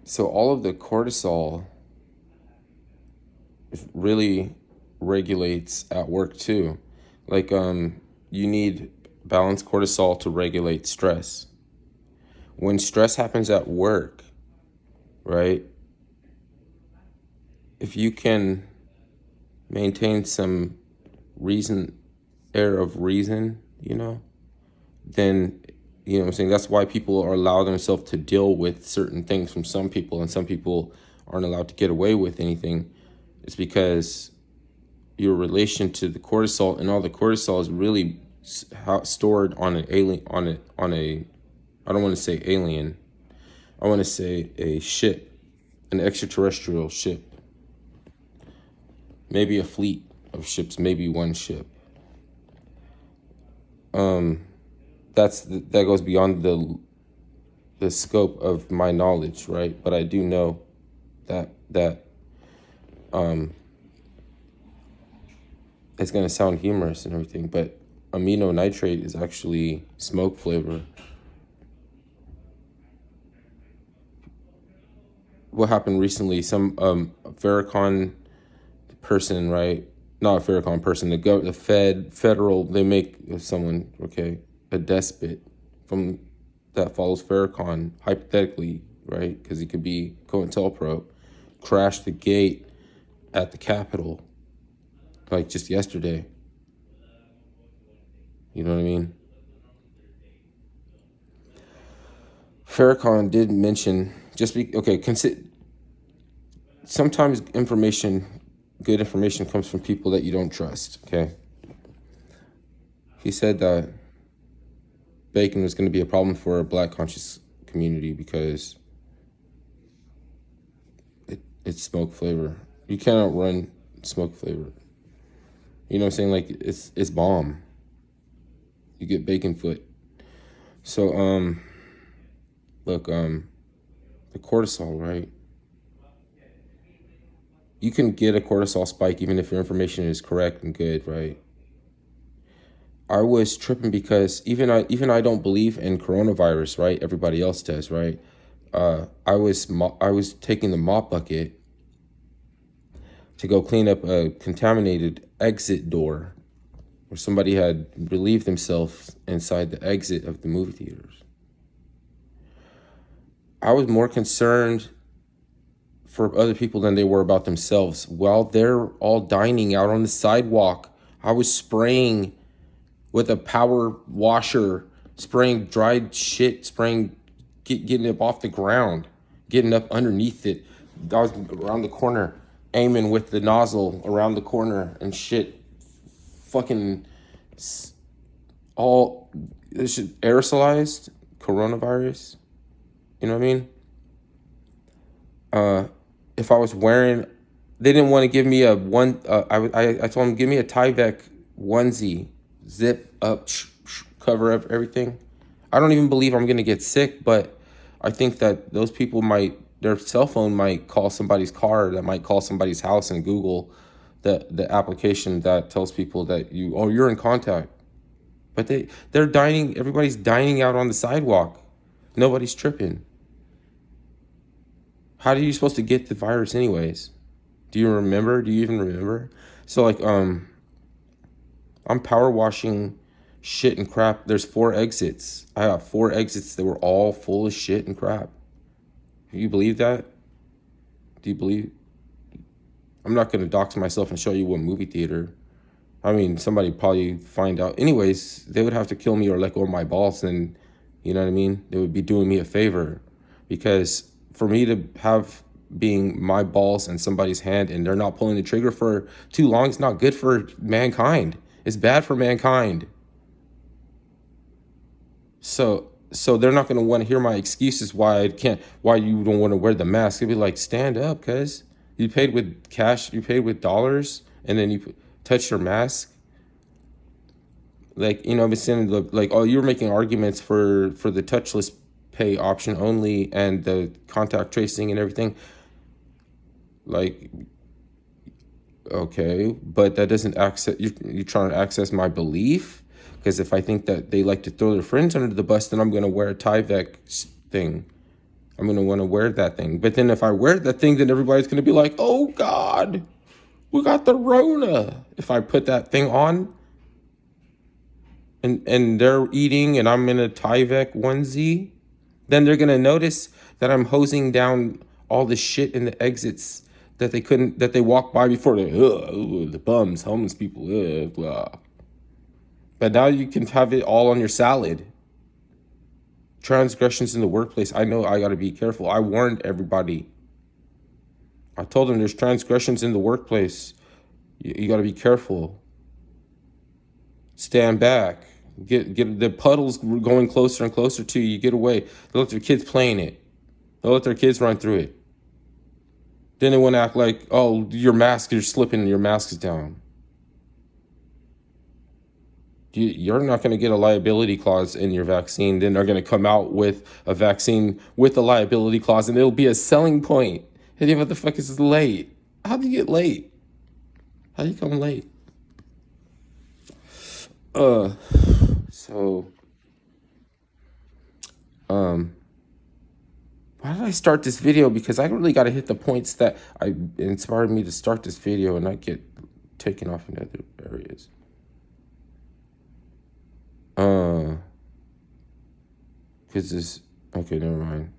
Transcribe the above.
So all of the cortisol really regulates at work too. Like you need balanced cortisol to regulate stress. When stress happens at work, right? If you can maintain some reason, air of reason, then what I'm saying, that's why people are allowed themselves to deal with certain things from some people, and some people aren't allowed to get away with anything. It's because your relation to the cortisol, and all the cortisol is really stored on an alien, on a I don't want to say alien, I want to say a ship, an extraterrestrial ship, maybe a fleet of ships, maybe one ship. That goes beyond the scope of my knowledge, right? But I do know that it's gonna sound humorous and everything, but amino nitrate is actually smoke flavor. What happened recently? Some Farrakhan person, right? Not a Farrakhan person. The federal. They make someone, okay, a despot from that follows Farrakhan, hypothetically, right? Because he could be COINTELPRO, crashed the gate at the Capitol, like just yesterday. You know what I mean? Farrakhan did mention sometimes good information comes from people that you don't trust. Okay. He said that bacon was going to be a problem for a black conscious community because it's smoke flavor. You cannot run smoke flavor. You know what I'm saying? Like it's bomb. You get bacon foot. So look, the cortisol, right? You can get a cortisol spike even if your information is correct and good, right? I was tripping because even I don't believe in coronavirus, right? Everybody else does, right? I was taking the mop bucket to go clean up a contaminated exit door where somebody had relieved themselves inside the exit of the movie theaters. I was more concerned for other people than they were about themselves. While they're all dining out on the sidewalk, I was spraying with a power washer, spraying dried shit, getting it off the ground, getting up underneath it. I was around the corner, aiming with the nozzle around the corner and shit. Fucking all this shit aerosolized coronavirus. You know what I mean? If I was wearing, they didn't want to give me I told them, give me a Tyvek onesie, zip up, cover up everything. I don't even believe I'm going to get sick, but I think that those people their cell phone might call somebody's car, that might call somebody's house, and Google the application that tells people that you're in contact. But they're dining, everybody's dining out on the sidewalk. Nobody's tripping. How are you supposed to get the virus anyways? Do you remember? Do you even remember? So like, I'm power washing shit and crap. There's 4 exits. I have 4 exits that were all full of shit and crap. Do you believe that? Do you believe? I'm not going to dox myself and show you what movie theater. I mean, somebody probably find out. Anyways, they would have to kill me or let go of my balls, and you know what I mean? They would be doing me a favor, because for me to have being my balls in somebody's hand and they're not pulling the trigger for too long, it's not good for mankind. It's bad for mankind. So they're not going to want to hear my excuses why you don't want to wear the mask. It'd be like, stand up, cuz you paid with cash, you paid with dollars, and then you touch your mask. Like, I've been saying, like, oh, you're making arguments for the touchless pay option only and the contact tracing and everything. Like, okay, but that doesn't you're trying to access my belief. Because if I think that they like to throw their friends under the bus, then I'm going to wear a Tyvek thing. I'm going to want to wear that thing. But then if I wear that thing, then everybody's going to be like, oh God, we got the Rona. If I put that thing on and they're eating and I'm in a Tyvek onesie, then they're going to notice that I'm hosing down all the shit in the exits that they walked by before. The bums, homeless people, blah. But now you can have it all on your salad. Transgressions in the workplace. I know I got to be careful. I warned everybody. I told them there's transgressions in the workplace. You got to be careful. Stand back. Get the puddles going closer and closer to you. Get away. They'll let their kids playing it. They'll let their kids run through it. Then they want to act like, oh, your mask, you're slipping, your mask is down. You're not going to get a liability clause in your vaccine. Then they're going to come out with a vaccine with a liability clause, and it'll be a selling point. Hey, what the fuck is late? How do you get late? How do you come late? So, why did I start this video? Because I really got to hit the points that inspired me to start this video and not get taken off in other areas. Because okay, never mind.